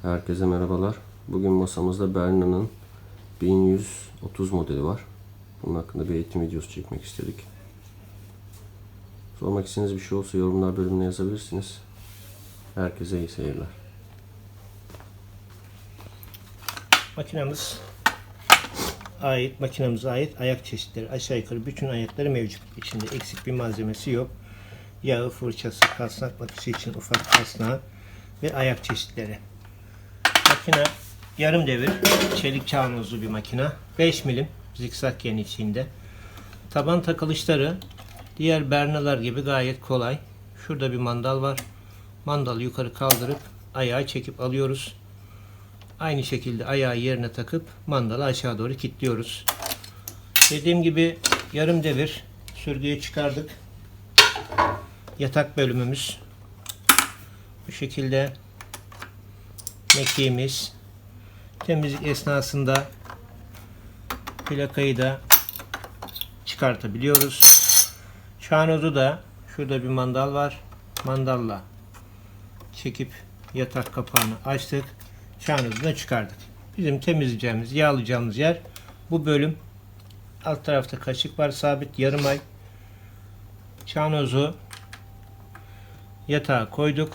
Herkese merhabalar. Bugün masamızda Berna'nın 1130 modeli var. Bunun hakkında bir eğitim videosu çekmek istedik. Sormak istediğiniz bir şey olsa yorumlar bölümüne yazabilirsiniz. Herkese iyi seyirler. Makinemize ait ayak çeşitleri aşağı yukarı bütün ayakları mevcut. İçinde eksik bir malzemesi yok. Yağı, fırçası, kasnak makinesi için ufak kasnağı ve ayak çeşitleri. Makine yarım devir çelik çawnozlu bir makine. 5 milim zikzak genişliğinde. Taban takılışları diğer Berna'lar gibi gayet kolay. Şurada bir mandal var. Mandalı yukarı kaldırıp ayağı çekip alıyoruz. Aynı şekilde ayağı yerine takıp mandalı aşağı doğru kilitliyoruz. Dediğim gibi yarım devir sürgüyü çıkardık. Yatak bölümümüz bu şekilde. Mekiğimiz temizlik esnasında plakayı da çıkartabiliyoruz. Çawnozu da şurada bir mandal var. Mandalla çekip yatak kapağını açtık. Çawnozu da çıkardık. Bizim temizleyeceğimiz, yağlayacağımız yer bu bölüm. Alt tarafta kaşık var, sabit yarım ay. Çawnozu yatağa koyduk.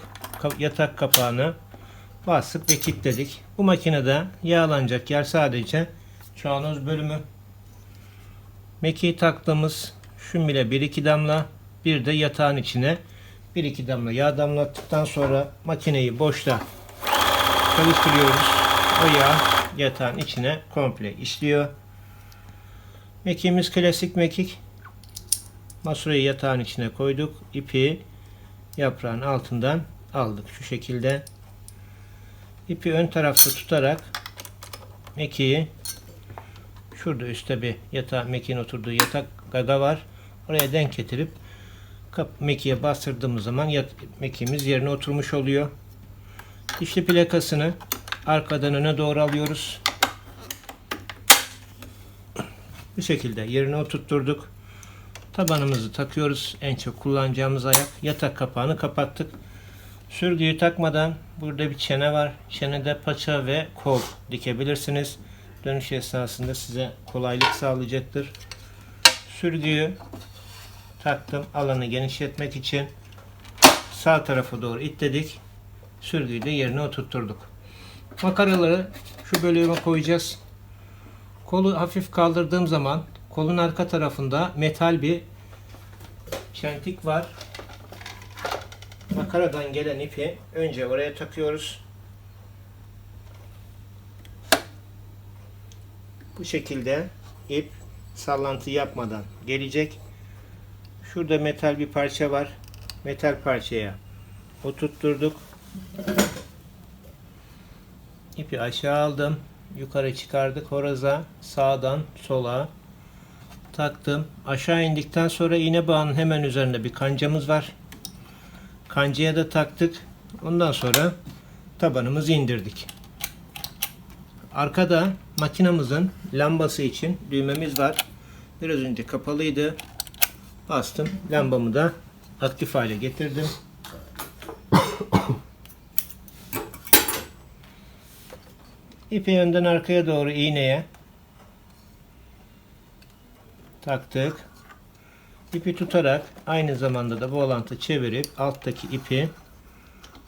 Yatak kapağını bastık ve kilitledik. Bu makinede yağlanacak yer sadece çawnoz bölümü. Mekiği taktığımız şun bile 1-2 damla, bir de yatağın içine 1-2 damla yağ damlattıktan sonra makineyi boşta çalıştırıyoruz. O yağ yatağın içine komple işliyor. Mekiğimiz klasik mekik. Masurayı yatağın içine koyduk. İpi yaprağın altından aldık şu şekilde. İpi ön tarafta tutarak mekiği şurada üstte bir mekiğin oturduğu yatak gaga var. Oraya denk getirip mekiğe bastırdığımız zaman mekiğimiz yerine oturmuş oluyor. Dişli plakasını arkadan öne doğru alıyoruz. Bu şekilde yerine oturtturduk. Tabanımızı takıyoruz. En çok kullanacağımız ayak. Yatak kapağını kapattık. Sürgüyü takmadan burada bir çene var. Çenede paça ve kol dikebilirsiniz. Dönüş esnasında size kolaylık sağlayacaktır. Sürgüyü taktım. Alanı genişletmek için sağ tarafa doğru itledik. Sürgüyü de yerine oturtturduk. Makaraları şu bölüme koyacağız. Kolu hafif kaldırdığım zaman kolun arka tarafında metal bir çentik var. Makaradan gelen ipi önce oraya takıyoruz. Bu şekilde ip sallantı yapmadan gelecek. Şurada metal bir parça var. Metal parçaya oturtturduk. İpi aşağı aldım. Yukarı çıkardık horoza. Sağdan sola taktım. Aşağı indikten sonra iğne bağının hemen üzerinde bir kancamız var. Kancaya da taktık. Ondan sonra tabanımızı indirdik. Arkada makinamızın lambası için düğmemiz var. Biraz önce kapalıydı. Bastım. Lambamı da aktif hale getirdim. İpi önden arkaya doğru iğneye taktık. İpi tutarak aynı zamanda da volantı çevirip alttaki ipi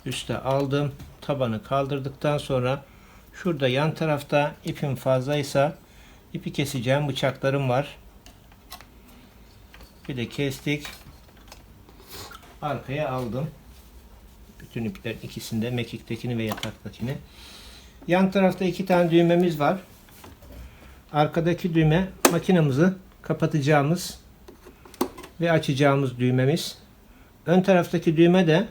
üste aldım. Tabanı kaldırdıktan sonra şurada yan tarafta ipim fazlaysa ipi keseceğim bıçaklarım var. Bir de kestik. Arkaya aldım. Bütün iplerin ikisinde, mekiktekini ve yataktakini. Yan tarafta 2 tane düğmemiz var. Arkadaki düğme makinamızı kapatacağımız ve açacağımız düğmemiz. Ön taraftaki düğme de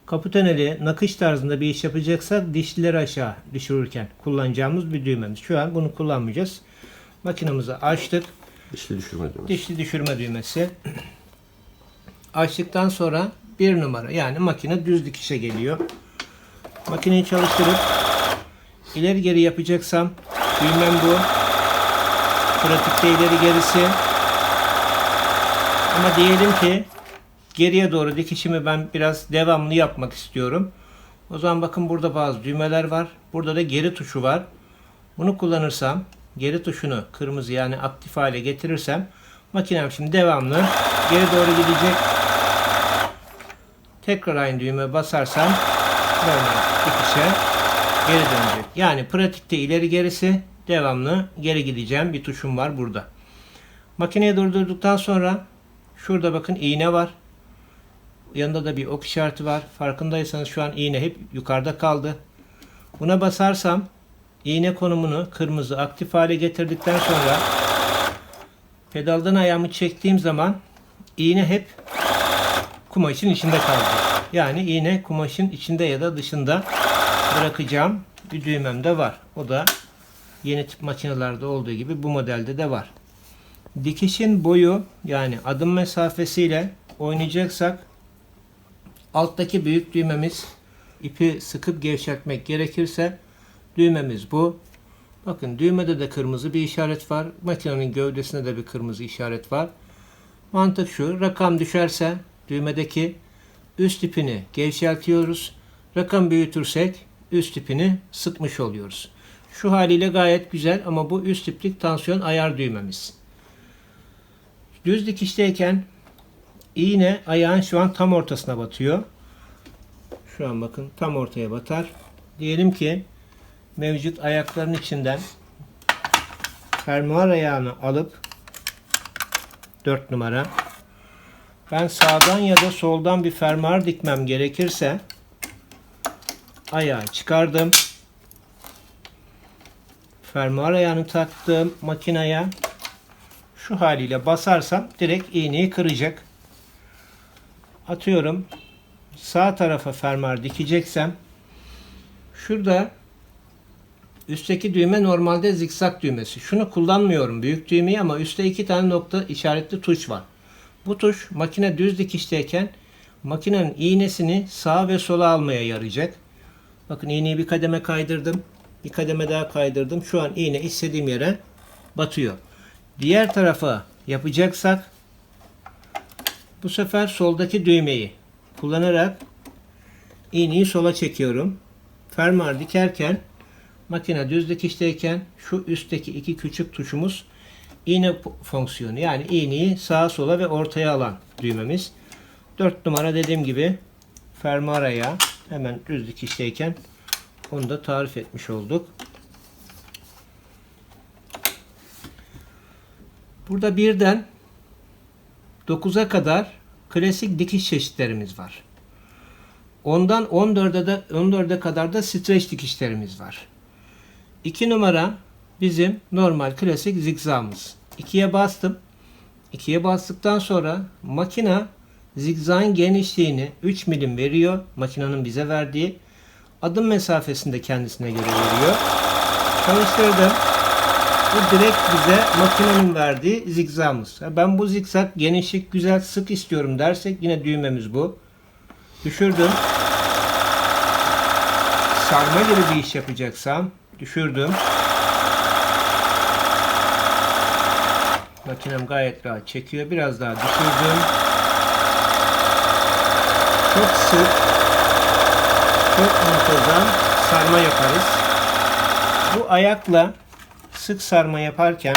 kapı tüneli nakış tarzında bir iş yapacaksak dişlileri aşağı düşürürken kullanacağımız bir düğmemiz. Şu an bunu kullanmayacağız. Makinamızı açtık. Dişli düşürme düğmesi. Dişli düşürme düğmesi. Açtıktan sonra 1 numara yani makine düz dikişe geliyor. Makineyi çalıştırıp ileri geri yapacaksam düğmem bu. Pratikte ileri gerisi. Ama diyelim ki geriye doğru dikişimi ben biraz devamlı yapmak istiyorum. O zaman bakın burada bazı düğmeler var. Burada da geri tuşu var. Bunu kullanırsam, geri tuşunu kırmızı yani aktif hale getirirsem makinem şimdi devamlı geri doğru gidecek. Tekrar aynı düğmeye basarsam normal dikişe geri dönecek. Yani pratikte ileri gerisi devamlı geri gideceğim bir tuşum var burada. Makineyi durdurduktan sonra şurada bakın iğne var. Yanında da bir ok işareti var. Farkındaysanız şu an iğne hep yukarıda kaldı. Buna basarsam iğne konumunu kırmızı aktif hale getirdikten sonra pedaldan ayağımı çektiğim zaman iğne hep kumaşın içinde kalacak. Yani iğne kumaşın içinde ya da dışında bırakacağım bir düğmem de var. O da yeni tip makinelerde olduğu gibi bu modelde de var. Dikişin boyu yani adım mesafesiyle oynayacaksak alttaki büyük düğmemiz, ipi sıkıp gevşetmek gerekirse düğmemiz bu. Bakın düğmede de kırmızı bir işaret var. Makinenin gövdesinde de bir kırmızı işaret var. Mantık şu: rakam düşerse düğmedeki üst ipini gevşeltiyoruz. Rakam büyütürsek üst ipini sıkmış oluyoruz. Şu haliyle gayet güzel ama bu üst iplik tansiyon ayar düğmemiz. Düz dikişteyken iğne ayağın şu an tam ortasına batıyor. Şu an bakın tam ortaya batar. Diyelim ki mevcut ayakların içinden fermuar ayağını alıp 4 numara ben sağdan ya da soldan bir fermuar dikmem gerekirse ayağı çıkardım. Fermuar ayağını taktım makineye. Şu haliyle basarsam direkt iğneyi kıracak. Atıyorum. Sağ tarafa fermuar dikeceksem şurada üstteki düğme normalde zikzak düğmesi. Şunu kullanmıyorum büyük düğmeyi ama üstte 2 tane nokta işaretli tuş var. Bu tuş makine düz dikişteyken makinenin iğnesini sağa ve sola almaya yarayacak. Bakın iğneyi bir kademe kaydırdım. Bir kademe daha kaydırdım. Şu an iğne istediğim yere batıyor. Diğer tarafa yapacaksak bu sefer soldaki düğmeyi kullanarak iğneyi sola çekiyorum. Fermuar dikerken makine düz dikişteyken şu üstteki iki küçük tuşumuz iğne fonksiyonu. Yani iğneyi sağa sola ve ortaya alan düğmemiz. 4 numara dediğim gibi fermuar ayağı hemen düz dikişteyken onu da tarif etmiş olduk. Burada birden 9'a kadar klasik dikiş çeşitlerimiz var. Ondan 14'e kadar da streç dikişlerimiz var. 2 numara bizim normal klasik zigzagımız. 2'ye bastım. 2'ye bastıktan sonra makina zigzagın genişliğini 3 milim veriyor. Makinenin bize verdiği adım mesafesinde kendisine göre veriyor. Çalıştırdım. Bu direkt bize makinenin verdiği zigzagımız. Ben bu zigzag genişlik güzel sık istiyorum dersek yine düğmemiz bu. Düşürdüm. Sarma gibi bir iş yapacaksam düşürdüm. Makinem gayet rahat çekiyor. Biraz daha düşürdüm. Çok sık, çok muntazam sarma yaparız. Bu ayakla sık sarma yaparken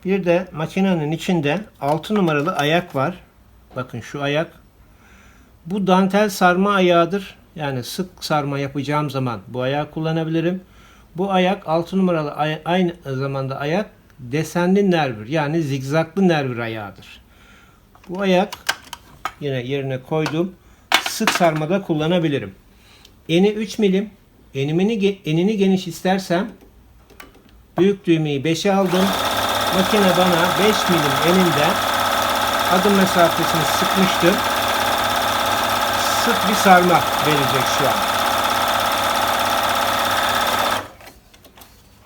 bir de makinenin içinde 6 numaralı ayak var. Bakın şu ayak. Bu dantel sarma ayağıdır. Yani sık sarma yapacağım zaman bu ayağı kullanabilirim. Bu ayak 6 numaralı aynı zamanda ayak desenli nervür yani zigzaglı nervür ayağıdır. Bu ayak yine yerine koydum. Sık sarmada kullanabilirim. Eni 3 milim. Enini geniş istersem büyük düğmeyi 5'e aldım. Makine bana 5 milim eninden adım mesafesini sıkmıştı. Sık bir sarma verecek şu an.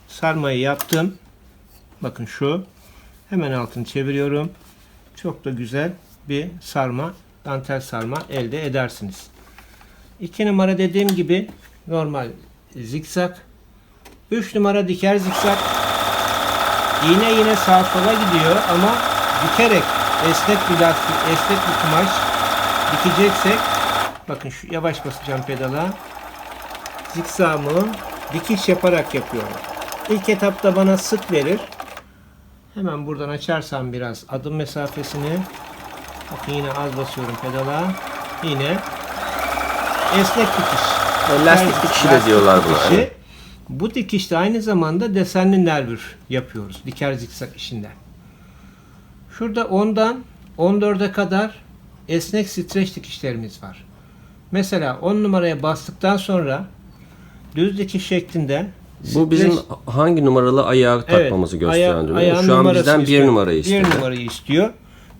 Sarmayı yaptım. Bakın şu. Hemen altını çeviriyorum. Çok da güzel bir sarma, dantel sarma elde edersiniz. 2 numara dediğim gibi normal zikzak. 3 numara diker zikzak. İğne yine sağa sola gidiyor ama dikerek esnek bir lastik, esnek bir kumaş dikeceksek Bakın şu yavaş basacağım pedala. Zikzağımı dikiş yaparak yapıyorum. İlk etapta bana sık verir. Hemen buradan açarsam biraz adım mesafesini. Bakın yine az basıyorum pedala. Yine esnek dikiş. Lastik dikişi de diyorlar buna. dikişi. Evet. Bu dikişte aynı zamanda desenli nervür yapıyoruz. Diker zikzak işinde. Şurada 10'dan 14'e kadar esnek streç dikişlerimiz var. Mesela 10 numaraya bastıktan sonra düz dikiş şeklinde Bu bizim hangi numaralı ayağı takmamızı gösteren diyor. ayağın Şu an numarası bizden istiyor. 1 numarayı istiyor. 1 numarayı istiyor.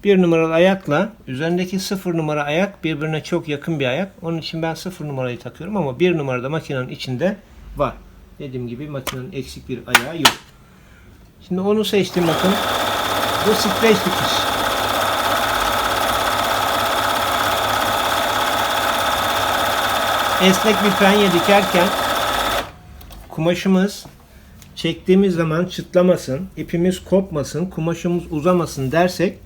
1 numaralı ayakla üzerindeki 0 numara ayak birbirine çok yakın bir ayak. Onun için ben 0 numarayı takıyorum ama 1 numarada makinenin içinde var. Dediğim gibi makinenin eksik bir ayağı yok. Şimdi onu seçtim bakın. Bu streç dikiş. Esnek bir penye dikerken kumaşımız çektiğimiz zaman çıtlamasın, ipimiz kopmasın, kumaşımız uzamasın dersek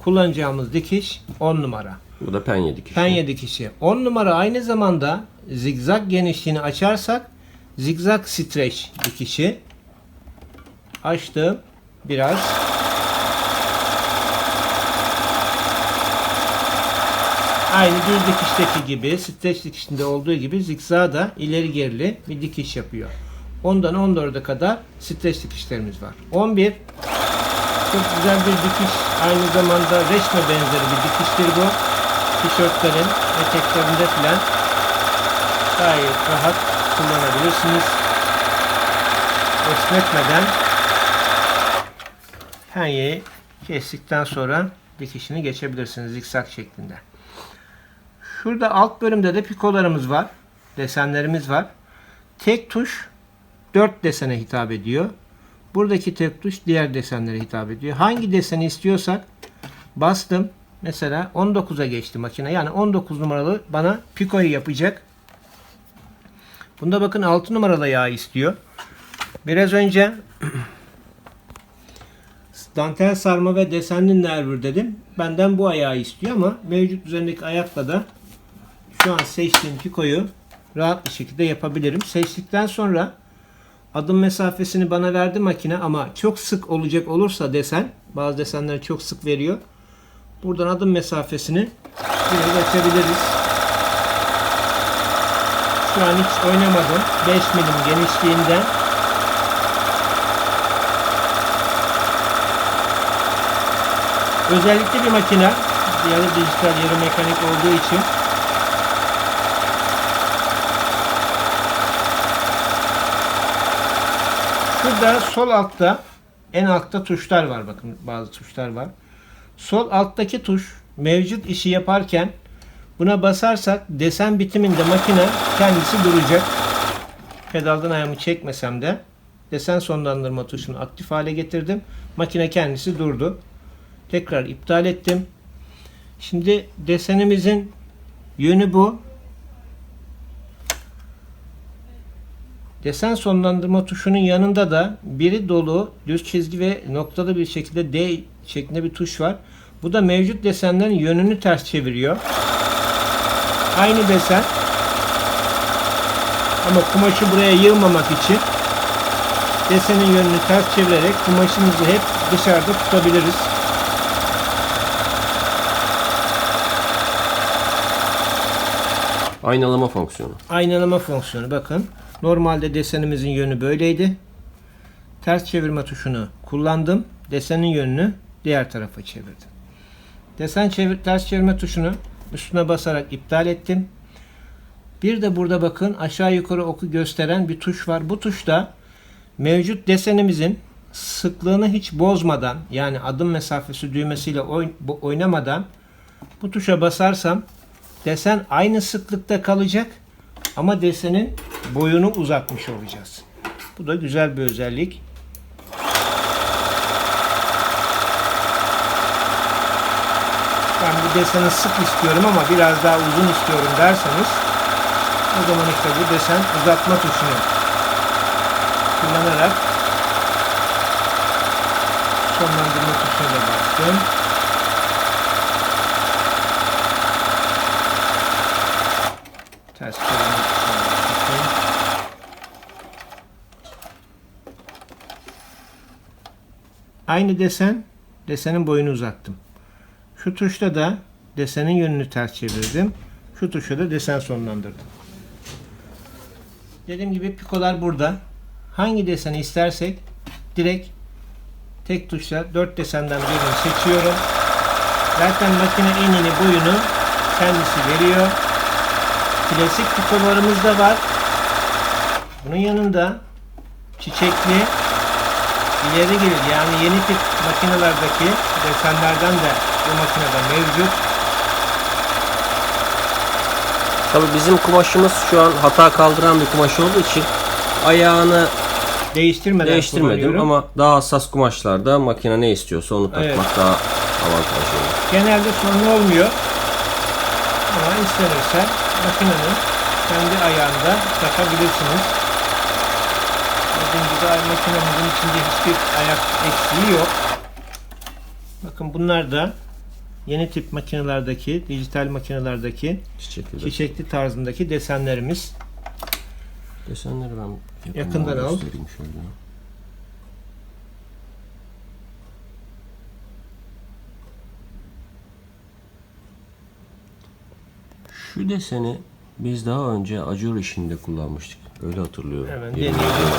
kullanacağımız dikiş 10 numara. Bu da penye dikişi. Penye dikişi. 10 numara aynı zamanda zigzag genişliğini açarsak zigzag streç dikişi. Açtım biraz. Aynı düz dikişteki gibi, streç dikişinde olduğu gibi zigzag da ileri gerili bir dikiş yapıyor. 10'dan 14'e kadar streç dikişlerimiz var. 11 çok güzel bir dikiş. Aynı zamanda reçme benzeri bir dikiştir bu. Tişörtlerin eteklerinde filan gayet rahat kullanabilirsiniz. Esnetmeden penyeyi kestikten sonra dikişini geçebilirsiniz zikzak şeklinde. Şurada alt bölümde de pikolarımız var. Desenlerimiz var. Tek tuş 4 desene hitap ediyor. Buradaki tek tuş diğer desenlere hitap ediyor. Hangi deseni istiyorsak bastım. Mesela 19'a geçti makine. Yani 19 numaralı bana pikoyu yapacak. Bunda bakın 6 numaralı yağ istiyor. Biraz önce dantel sarma ve desenli nervür dedim. Benden bu ayağı istiyor ama mevcut üzerindeki ayakla da şu an seçtiğim pikoyu rahat bir şekilde yapabilirim. Seçtikten sonra adım mesafesini bana verdi makine ama çok sık olacak olursa desen, bazı desenleri çok sık veriyor. Buradan adım mesafesini biraz açabiliriz. Şu an hiç oynamadım. 5 milim genişliğinde. Özellikle bir makine, yarı dijital yarı mekanik olduğu için şurada sol altta, en altta tuşlar var. Bakın bazı tuşlar var. Sol alttaki tuş mevcut işi yaparken buna basarsak desen bitiminde makine kendisi duracak. Pedaldan ayağımı çekmesem de desen sonlandırma tuşunu aktif hale getirdim. Makine kendisi durdu. Tekrar iptal ettim. Şimdi desenimizin yönü bu. Desen sonlandırma tuşunun yanında da biri dolu, düz çizgi ve noktalı bir şekilde D şeklinde bir tuş var. Bu da mevcut desenlerin yönünü ters çeviriyor. Aynı desen ama kumaşı buraya yığmamak için desenin yönünü ters çevirerek kumaşımızı hep dışarıda tutabiliriz. Aynalama fonksiyonu. Aynalama fonksiyonu bakın. Normalde desenimizin yönü böyleydi. Ters çevirme tuşunu kullandım. Desenin yönünü diğer tarafa çevirdim. Ters çevirme tuşunu üstüne basarak iptal ettim. Bir de burada bakın aşağı yukarı oku gösteren bir tuş var. Bu tuşta mevcut desenimizin sıklığını hiç bozmadan, yani adım mesafesi düğmesiyle oynamadan bu tuşa basarsam desen aynı sıklıkta kalacak ama desenin boyunu uzatmış olacağız. Bu da güzel bir özellik. Ben bu deseni sık istiyorum ama biraz daha uzun istiyorum derseniz o zaman işte bu desen uzatma tuşunu kullanarak sonlandırma tuşuna bastım. aynı desen, desenin boyunu uzattım. Şu tuşla da desenin yönünü ters çevirdim. Şu tuşla da desen sonlandırdım. Dediğim gibi pikolar burada. Hangi deseni istersek direkt tek tuşla 4 desenden birini seçiyorum. Zaten makine enini boyunu kendisi veriyor. Klasik pikolarımız da var. Bunun yanında çiçekli ileri gelir, yani yeni tip makinelerdeki desenlerden de bu makinede mevcut. Tabii bizim kumaşımız şu an hata kaldıran bir kumaş olduğu için ayağını değiştirmedim kullanıyorum. ama daha hassas kumaşlarda makine ne istiyorsa onu takmak Evet. daha avantajlı. Genelde sorun olmuyor. Ama istenirse makinenin kendi ayağında takabilirsiniz. Dediğim gibi makinemizin içinde hiçbir ayak eksiği yok. Bakın bunlar da yeni tip makinelerdeki, dijital makinelerdeki çiçekli tarzındaki desenlerimiz. Desenleri ben Yakından al. göstereyim şöyle. Şu deseni biz daha önce ajur işinde kullanmıştık. Öyle hatırlıyorum. Hemen Yemin deneyelim. ediyorum.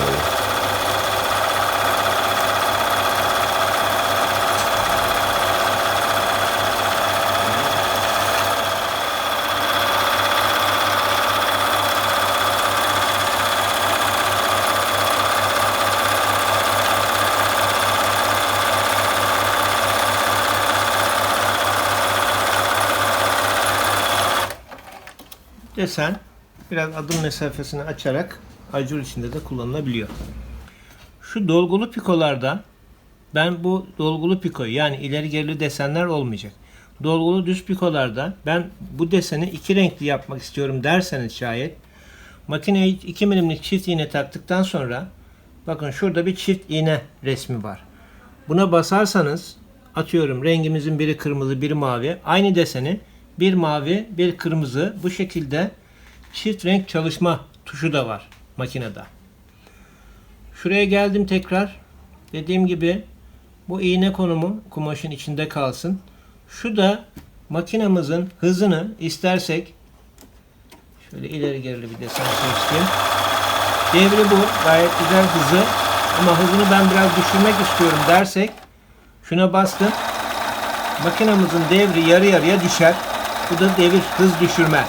Desen biraz adım mesafesini açarak ajur içinde de kullanılabiliyor. Şu dolgulu pikolarda ben bu dolgulu pikoyu, yani ileri geri desenler olmayacak. Dolgulu düz pikolarda ben bu deseni iki renkli yapmak istiyorum derseniz şayet, makineye 2 milimlik çift iğne taktıktan sonra bakın şurada bir çift iğne resmi var. Buna basarsanız, atıyorum rengimizin biri kırmızı biri mavi, aynı deseni bir mavi bir kırmızı bu şekilde çift renk çalışma tuşu da var makinede. Şuraya geldim tekrar. Dediğim gibi bu iğne konumu kumaşın içinde kalsın. Şu da makinamızın hızını istersek şöyle ileri geri bir desen seçtim. Devri bu. Gayet güzel hızı. Ama hızını ben biraz düşürmek istiyorum dersek şuna bastım. Makinamızın devri yarı yarıya düşer. Bu da devir hız düşürme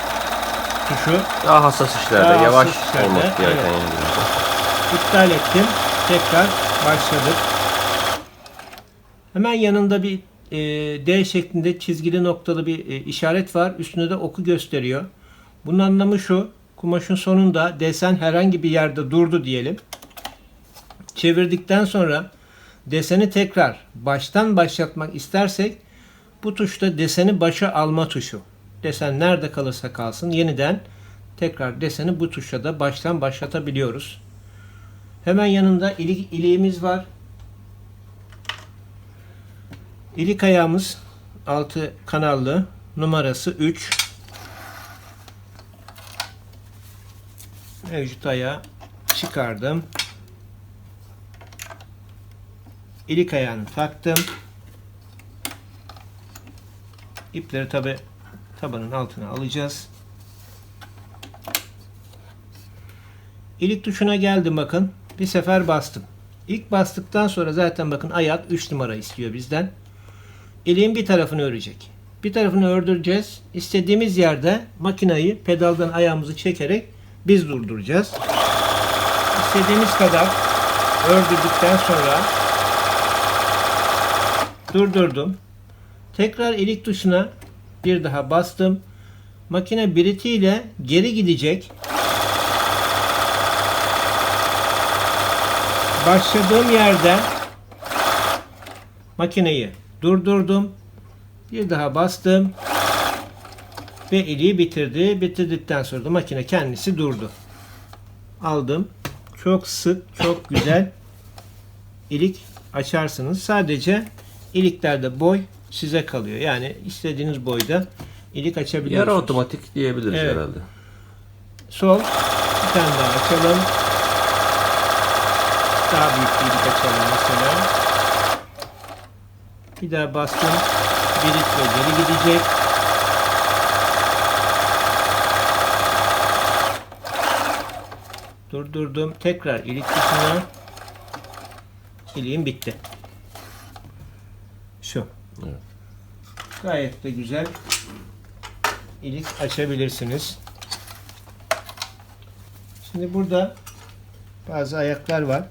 tuşu. Daha hassas işlerde, Daha yavaş hassas işlerde, olmak gereken evet. yerlerde. İptal ettim. Tekrar başladık. Hemen yanında bir D şeklinde çizgili noktalı bir işaret var. Üstünde de oku gösteriyor. Bunun anlamı şu. Kumaşın sonunda desen herhangi bir yerde durdu diyelim. Çevirdikten sonra deseni tekrar baştan başlatmak istersek bu tuşta deseni başa alma tuşu. Desen nerede kalırsa kalsın yeniden tekrar deseni bu tuşla da baştan başlatabiliyoruz. Hemen yanında iliğimiz var. İlik ayağımız 6 kanallı, numarası 3. Mevcut ayağı çıkardım. İlik ayağını taktım. İpleri tabi tabanın altına alacağız. İlik tuşuna geldim bakın. Bir sefer bastım. İlk bastıktan sonra zaten bakın ayak 3 numara istiyor bizden. İliğin bir tarafını örecek. Bir tarafını ördüreceğiz. İstediğimiz yerde makinayı pedaldan ayağımızı çekerek biz durduracağız. İstediğimiz kadar ördürdükten sonra durdurdum. Tekrar ilik tuşuna bir daha bastım. Makine biritiyle geri gidecek. Başladığım yerde makineyi durdurdum. Bir daha bastım. Ve iliği bitirdi. Bitirdikten sonra da makine kendisi durdu. Aldım. Çok sık, çok güzel ilik açarsınız. Sadece iliklerde boy size kalıyor. Yani istediğiniz boyda ilik açabiliyorsunuz. Yarı otomatik diyebiliriz Evet. herhalde. Sol. Bir tane daha açalım. Daha büyük bir ilik açalım mesela. Bir daha bastım. Birit ve geri gidecek. Durdurdum. Tekrar ilik dışına. İliğim bitti. Şu. Evet. Gayet de güzel ilik açabilirsiniz. Şimdi burada bazı ayaklar var.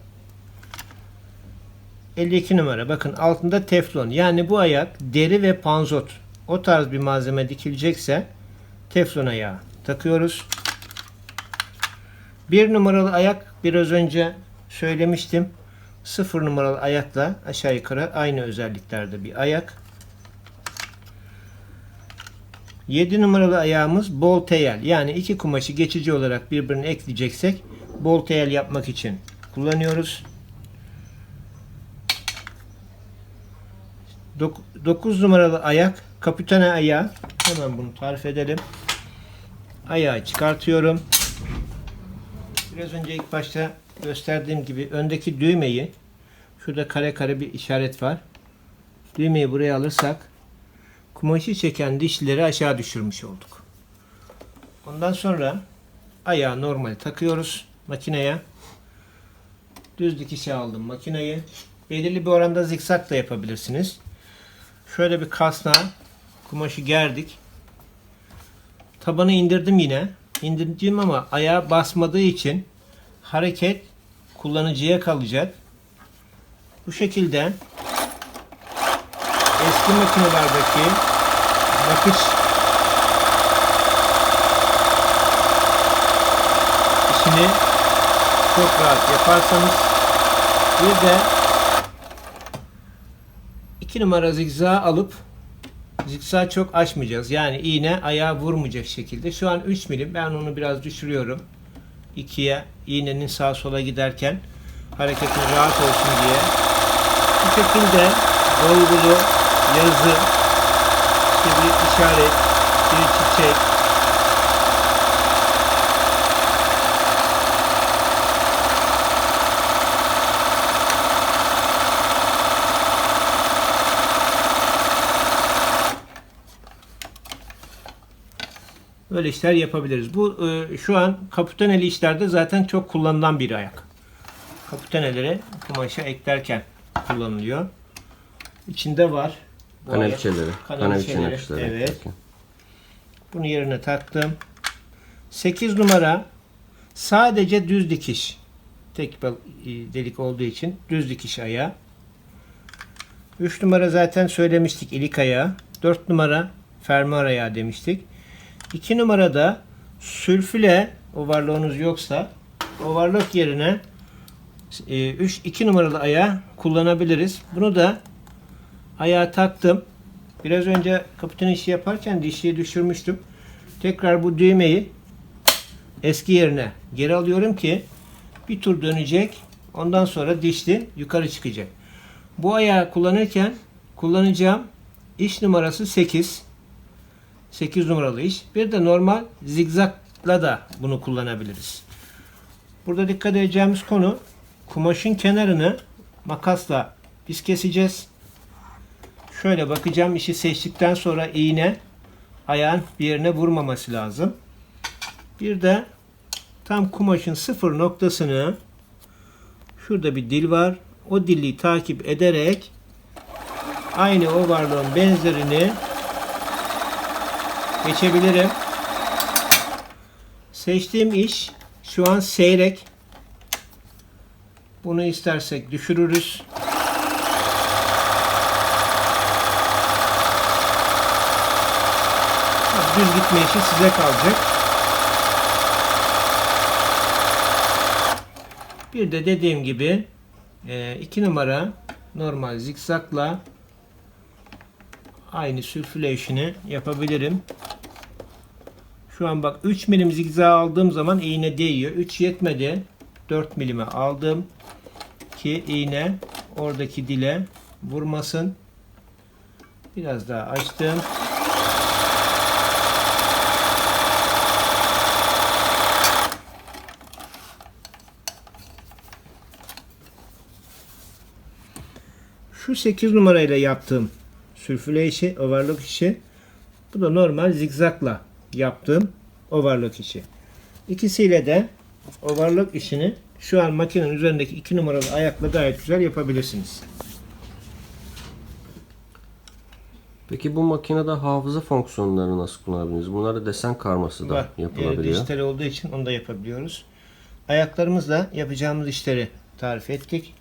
52 numara. Bakın altında teflon. Yani bu ayak deri ve panzot. O tarz bir malzeme dikilecekse teflon ayağı takıyoruz. 1 numaralı ayak biraz önce söylemiştim. 0 numaralı ayakla aşağı yukarı aynı özelliklerde bir ayak. 7 numaralı ayağımız bol teyel. Yani iki kumaşı geçici olarak birbirine ekleyeceksek bol teyel yapmak için kullanıyoruz. 9 numaralı ayak kapitane ayağı. Hemen bunu tarif edelim. Ayağı çıkartıyorum. Biraz önce ilk başta gösterdiğim gibi öndeki düğmeyi, şurada kare kare bir işaret var. Düğmeyi buraya alırsak kumaşı çeken dişlileri aşağı düşürmüş olduk. Ondan sonra ayağı normal takıyoruz makineye. Düz dikişe aldım makineyi. Belirli bir oranda zikzak da yapabilirsiniz. Şöyle bir kasnağa kumaşı gerdik. Tabanı indirdim yine. İndirdim ama ayağa basmadığı için hareket kullanıcıya kalacak. Bu şekilde eski makinelerdeki nakış işini çok rahat yaparsanız, bir de 2 numara zigzağı alıp zigzağı çok açmayacağız. Yani iğne ayağa vurmayacak şekilde. Şu an 3 milim. Ben onu biraz düşürüyorum. 2'ye iğnenin sağa sola giderken hareketin rahat olsun diye. Bu şekilde dolgulu yazı, işte bir işaret, bir çiçek, böyle işler yapabiliriz. Bu şu an kaputaneli işlerde zaten çok kullanılan bir ayak. Kaputanelere kumaşa eklerken kullanılıyor. İçinde var. Bu Kaneviçeleri. ayak. Kaneviçe nakışları. Evet. Bunu yerine taktım. 8 numara sadece düz dikiş. Tek delik olduğu için düz dikiş ayağı. 3 numara zaten söylemiştik, ilik ayağı. 4 numara fermuar ayağı demiştik. 2 numarada sülfüle ovarloğunuz yoksa ovarlok yerine 2 numaralı ayağı kullanabiliriz. Bunu da ayağa taktım. Biraz önce kaputan işi yaparken dişliği düşürmüştüm. Tekrar bu düğmeyi eski yerine geri alıyorum ki bir tur dönecek. Ondan sonra dişli yukarı çıkacak. Bu ayağı kullanırken kullanacağım iş numarası 8. 8 numaralı iş. Bir de normal zigzakla da bunu kullanabiliriz. Burada dikkat edeceğimiz konu, kumaşın kenarını makasla biz keseceğiz. Şöyle bakacağım, işi seçtikten sonra iğne ayağın bir yerine vurmaması lazım. Bir de tam kumaşın sıfır noktasını, şurada bir dil var. O dili takip ederek aynı ovarlığın benzerini geçebilirim. Seçtiğim iş şu an seyrek. Bunu istersek düşürürüz. Düz gitme işi size kalacak. Bir de dediğim gibi 2 numara normal zikzakla aynı sülfüle işini yapabilirim. Şu an bak 3 milim zigzag aldığım zaman iğne değiyor. 3 yetmedi. 4 milime aldım ki iğne oradaki dile vurmasın. Biraz daha açtım. Şu 8 numarayla yaptığım sülfüle işi, overlock işi. Bu da normal zigzagla yaptığım overlock işi. İkisiyle de overlock işini şu an makinenin üzerindeki 2 numaralı ayakla gayet güzel yapabilirsiniz. Peki bu makinede hafıza fonksiyonlarını nasıl kullanabiliriz? Bunlarda desen karması da Var. yapılabiliyor. Dijital olduğu için onu da yapabiliyoruz. Ayaklarımızla yapacağımız işleri tarif ettik.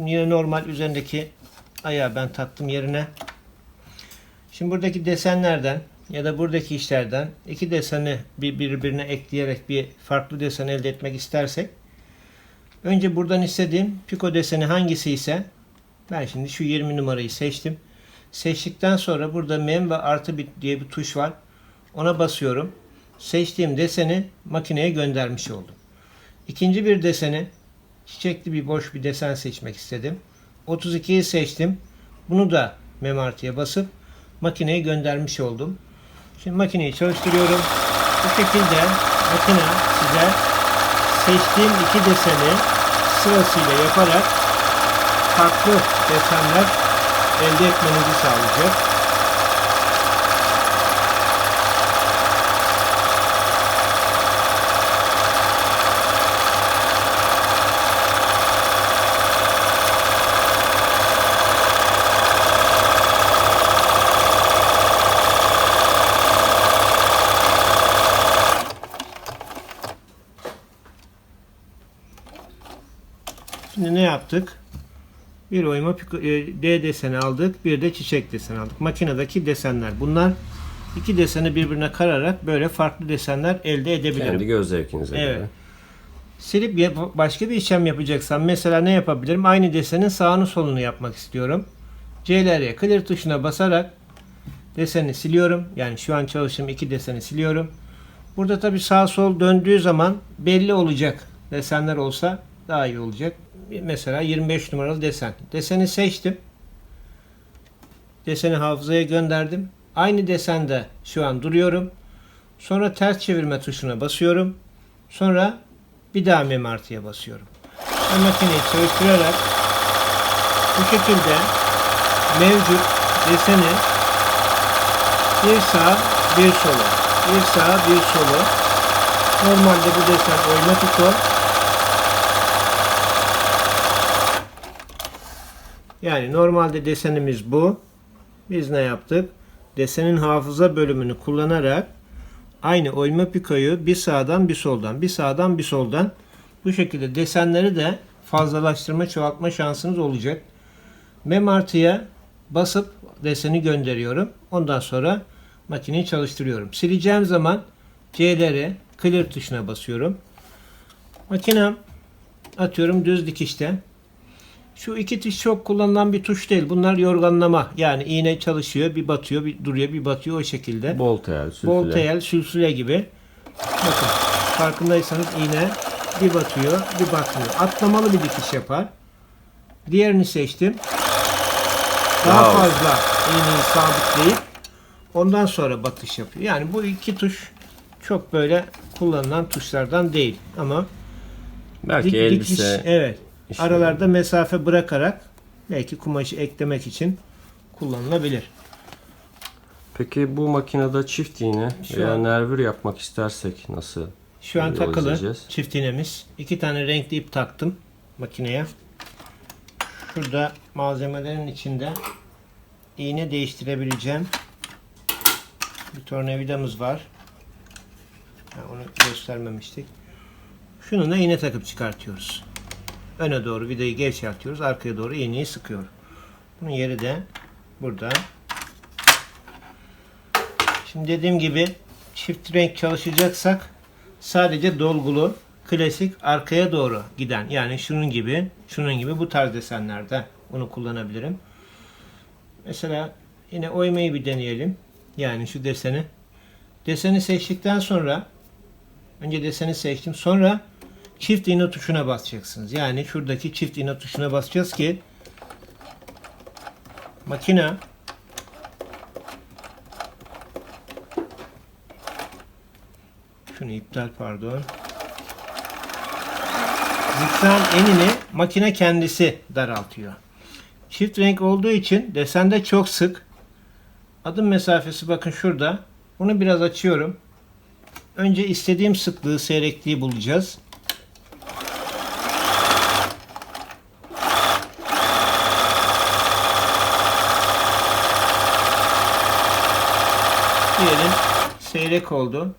Şimdi yine normal üzerindeki ayağı ben taktım yerine. Şimdi buradaki desenlerden ya da buradaki işlerden iki deseni birbirine ekleyerek bir farklı desen elde etmek istersek önce buradan istediğim piko deseni hangisi ise ben şimdi şu 20 numarayı seçtim. Seçtikten sonra burada mem ve artı diye bir tuş var. Ona basıyorum. Seçtiğim deseni makineye göndermiş oldum. İkinci bir deseni çiçekli bir boş bir desen seçmek istedim. 32'yi seçtim. Bunu da mem artıya basıp makineye göndermiş oldum. Şimdi makineyi çalıştırıyorum. Bu şekilde makine size seçtiğim iki deseni sırasıyla yaparak farklı desenler elde etmenizi sağlayacak. Şimdi ne yaptık? Bir oyma D deseni aldık. Bir de çiçek deseni aldık. Makinedeki desenler. Bunlar iki deseni birbirine kararak böyle farklı desenler elde edebilirim. Kendi göz zevkinize Evet. göre. Silip başka bir işlem yapacaksam mesela ne yapabilirim? Aynı desenin sağını solunu yapmak istiyorum. CLR clear tuşuna basarak deseni siliyorum. Yani şu an çalıştığım iki deseni siliyorum. Burada tabi sağ sol döndüğü zaman belli olacak desenler olsa daha iyi olacak. Mesela 25 numaralı desen. Deseni seçtim. Deseni hafızaya gönderdim. Aynı desende şu an duruyorum. Sonra ters çevirme tuşuna basıyorum. Sonra bir daha mem artıya basıyorum. Ve makineyi çalıştırarak bu şekilde mevcut deseni bir sağa bir sola, bir sağa bir sola. Normalde bu desen oyma piko. Yani normalde desenimiz bu. Biz ne yaptık? Desenin hafıza bölümünü kullanarak aynı oyma pikoyu bir sağdan bir soldan, bir sağdan bir soldan bu şekilde desenleri de fazlalaştırma, çoğaltma şansınız olacak. Mem artıya basıp deseni gönderiyorum. Ondan sonra makineyi çalıştırıyorum. Sileceğim zaman C'lere clear tuşuna basıyorum. Makinem atıyorum düz dikişte. Şu iki tuş çok kullanılan bir tuş değil. Bunlar yorganlama. Yani iğne çalışıyor, bir batıyor, bir duruyor, bir batıyor o şekilde. Bol tel, sülfüle. Bol tel, sülfüle gibi. Bakın farkındaysanız iğne bir batıyor, bir batmıyor. Atlamalı bir dikiş yapar. Diğerini seçtim. Daha fazla iğneyi sabitleyip ondan sonra batış yapıyor. Yani bu iki tuş çok böyle kullanılan tuşlardan değil. Ama Belki dikiş, elbise. evet. İşte Aralarda mesafe bırakarak belki kumaşı eklemek için kullanılabilir. Peki bu makinede çift iğne Şu veya an- nervür yapmak istersek nasıl? Şu an yol takılı izleyeceğiz? çift iğnemiz. 2 tane renkli ip taktım makineye. Şurada malzemelerin içinde iğne değiştirebileceğim bir tornavidamız var. Onu göstermemiştik. Şununla iğne takıp çıkartıyoruz. Öne doğru vidayı gevşetiyoruz. Arkaya doğru iğneyi sıkıyorum. Bunun yeri de burada. Şimdi dediğim gibi çift renk çalışacaksak sadece dolgulu, klasik arkaya doğru giden yani şunun gibi bu tarz desenlerde bunu kullanabilirim. Mesela yine oymayı bir deneyelim. Yani şu deseni. Deseni seçtikten sonra önce deseni seçtim. Sonra çift iğne tuşuna basacaksınız. Yani şuradaki çift iğne tuşuna basacağız ki makine şunu iptal pardon. zikzağın enini makine kendisi daraltıyor. Çift renk olduğu için desende çok sık. Adım mesafesi bakın şurada. Bunu biraz açıyorum. Önce istediğim sıklığı, seyrekliği bulacağız. Diyelim seyrek oldu.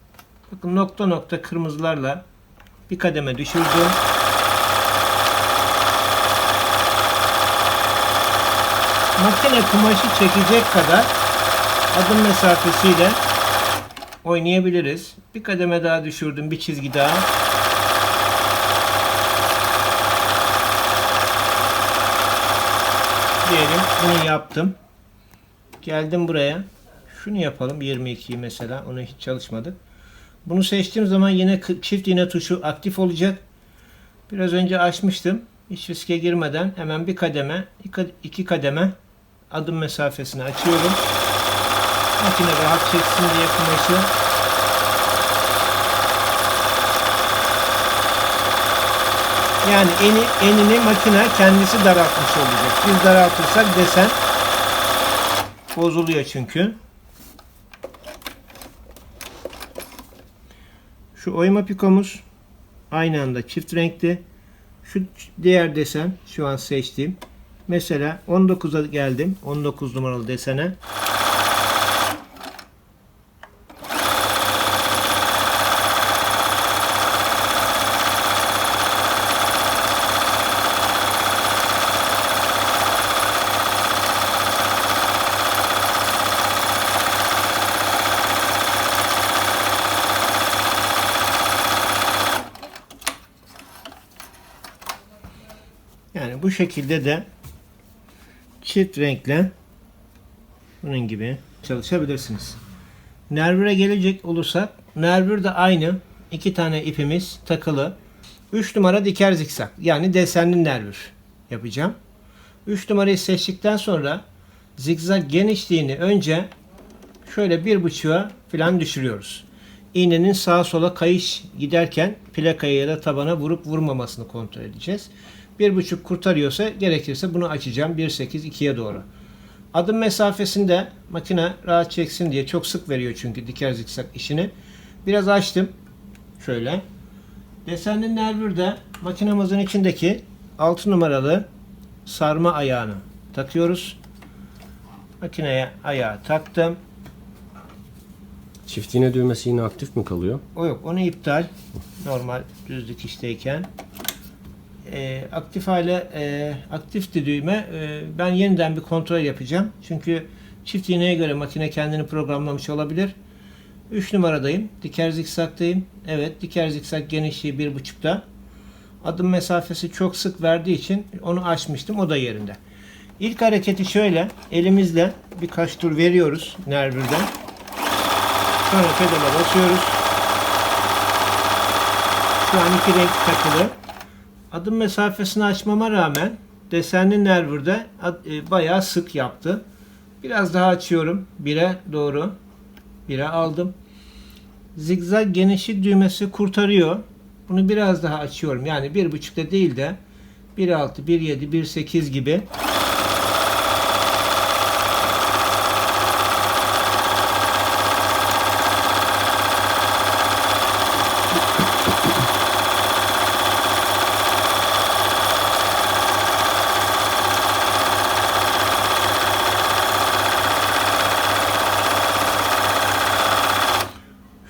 Bakın nokta nokta kırmızılarla bir kademe düşürdüm. Makine kumaşı çekecek kadar adım mesafesiyle oynayabiliriz. Bir kademe daha düşürdüm, bir çizgi daha. Diyelim bunu yaptım. Geldim buraya. Şunu yapalım, 22'yi mesela. Onu hiç çalışmadık. Bunu seçtiğim zaman yine çift iğne tuşu aktif olacak. Biraz önce açmıştım. Hiç riske girmeden hemen bir kademe, iki kademe adım mesafesini açıyorum. Makine rahat çeksin diye kumaşı. Yani enini makine kendisi daraltmış olacak. Biz daraltırsak desen bozuluyor çünkü. Şu oyma pikomuz aynı anda çift renkli. Şu diğer desen şu an seçtiğim. Mesela 19'a geldim. 19 numaralı desene. Yani bu şekilde de çift renkle bunun gibi çalışabilirsiniz. Nervüre gelecek olursak, nervür de aynı. 2 tane ipimiz takılı. 3 numara diker zikzak. Yani desenli nervür yapacağım. 3 numarayı seçtikten sonra zikzak genişliğini önce şöyle 1,5'a falan düşürüyoruz. İğnenin sağa sola kayış giderken plakaya ya da tabana vurup vurmamasını kontrol edeceğiz. 1,5 kurtarıyorsa gerekirse bunu açacağım 1,8 2'ye doğru. Adım mesafesinde makine rahat çeksin diye çok sık veriyor çünkü diker zikzak işini. Biraz açtım. Şöyle. Desenli nervürde makinamızın içindeki 6 numaralı sarma ayağını takıyoruz. Makineye ayağı taktım. Çift iğne düğmesi yine aktif mi kalıyor? O yok. Onu iptal. Normal düz dikişteyken. Aktif hale aktifti düğme. Ben yeniden bir kontrol yapacağım. Çünkü çift iğneye göre makine kendini programlamış olabilir. 3 numaradayım. Diker zikzaktayım. Evet, diker zikzak genişliği 1,5'ta. Adım mesafesi çok sık verdiği için onu açmıştım. O da yerinde. İlk hareketi şöyle. Elimizle birkaç tur veriyoruz nervürden. Sonra pedala basıyoruz. Şu an 2 renk takılı. Adım mesafesini açmama rağmen desenli nervürde bayağı sık yaptı. Biraz daha açıyorum. 1'e doğru. 1'e aldım. Zigzag genişlik düğmesi kurtarıyor. Bunu biraz daha açıyorum. Yani 1,5'te değil de 1,6, 1,7, 1,8 gibi.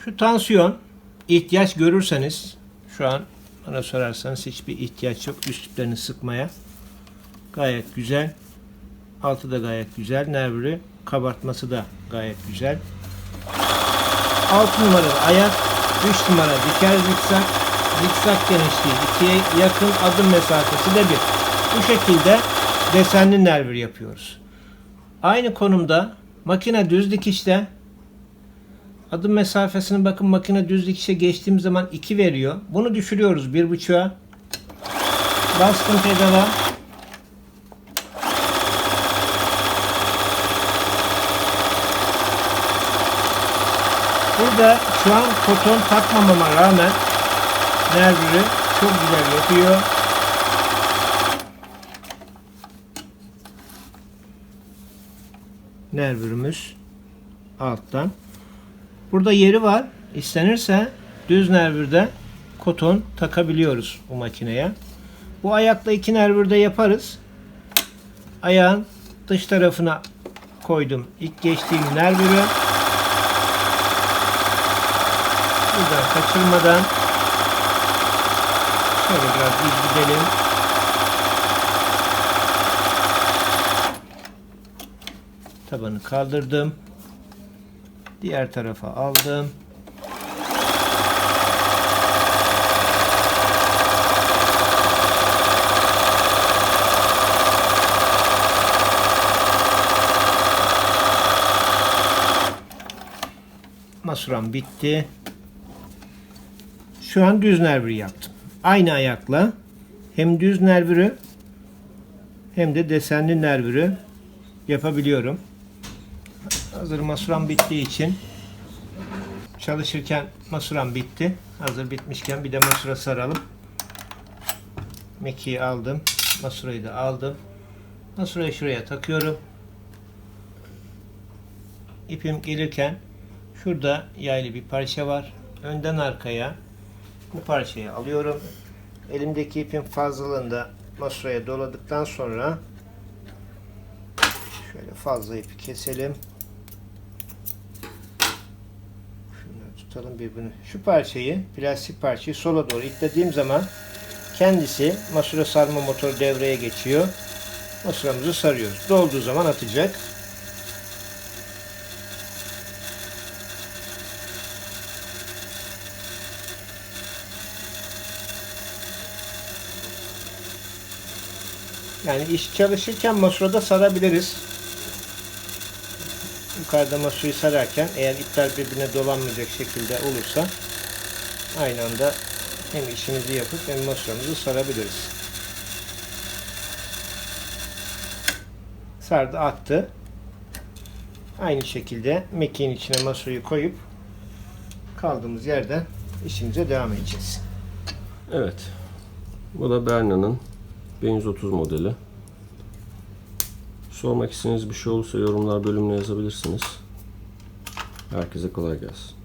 Şu tansiyon ihtiyaç görürseniz, şu an bana sorarsanız hiçbir ihtiyaç yok üstlerini sıkmaya. Gayet güzel. Altı da gayet güzel. Nervürü kabartması da gayet güzel. 6 numaralı ayak, 3 numara diker zikzak, zikzak genişliği 2'ye yakın, adım mesafesi de 1. Bu şekilde desenli nervür yapıyoruz. Aynı konumda makine düz dikişte. Adım mesafesine bakın, makine düz dikişe geçtiğim zaman 2 veriyor. Bunu düşürüyoruz 1,5'a. Bastım pedala. Burada şu an koton takmamama rağmen nervürü çok güzel yapıyor. nervürümüz alttan. Burada yeri var. İstenirse düz nervürde koton takabiliyoruz bu makineye. Bu ayakla 2 nervürde yaparız. Ayağın dış tarafına koydum ilk geçtiğim nervürü. Buradan kaçırmadan şöyle biraz düz gidelim. Tabanı kaldırdım. Diğer tarafa aldım. Masuram bitti. Şu an düz nervürü yaptım. Aynı ayakla hem düz nervürü hem de desenli nervürü yapabiliyorum. Hazır masuram bittiği için çalışırken masuram bitti. Hazır bitmişken bir de masura saralım. Mekiği aldım. Masurayı da aldım. Masurayı şuraya takıyorum. İpim gelirken şurada yaylı bir parça var. Önden arkaya bu parçayı alıyorum. Elimdeki ipin fazlalığını da masuraya doladıktan sonra şöyle fazla ipi keselim. Şunları tutalım birbirini. Şu parçayı, plastik parçayı sola doğru itlediğim zaman kendisi masura sarma motoru devreye geçiyor. Masuramızı sarıyoruz. Dolduğu zaman atacak. Yani iş çalışırken masurada sarabiliriz. Yukarıda masurayı sararken eğer ipler birbirine dolanmayacak şekilde olursa aynı anda hem işimizi yapıp hem masuramızı sarabiliriz. Sardı attı. Aynı şekilde mekiğin içine masurayı koyup kaldığımız yerden işimize devam edeceğiz. Evet. Bu da Berna'nın 1130 modeli. Sormak istediğiniz bir şey olursa yorumlar bölümüne yazabilirsiniz. Herkese kolay gelsin.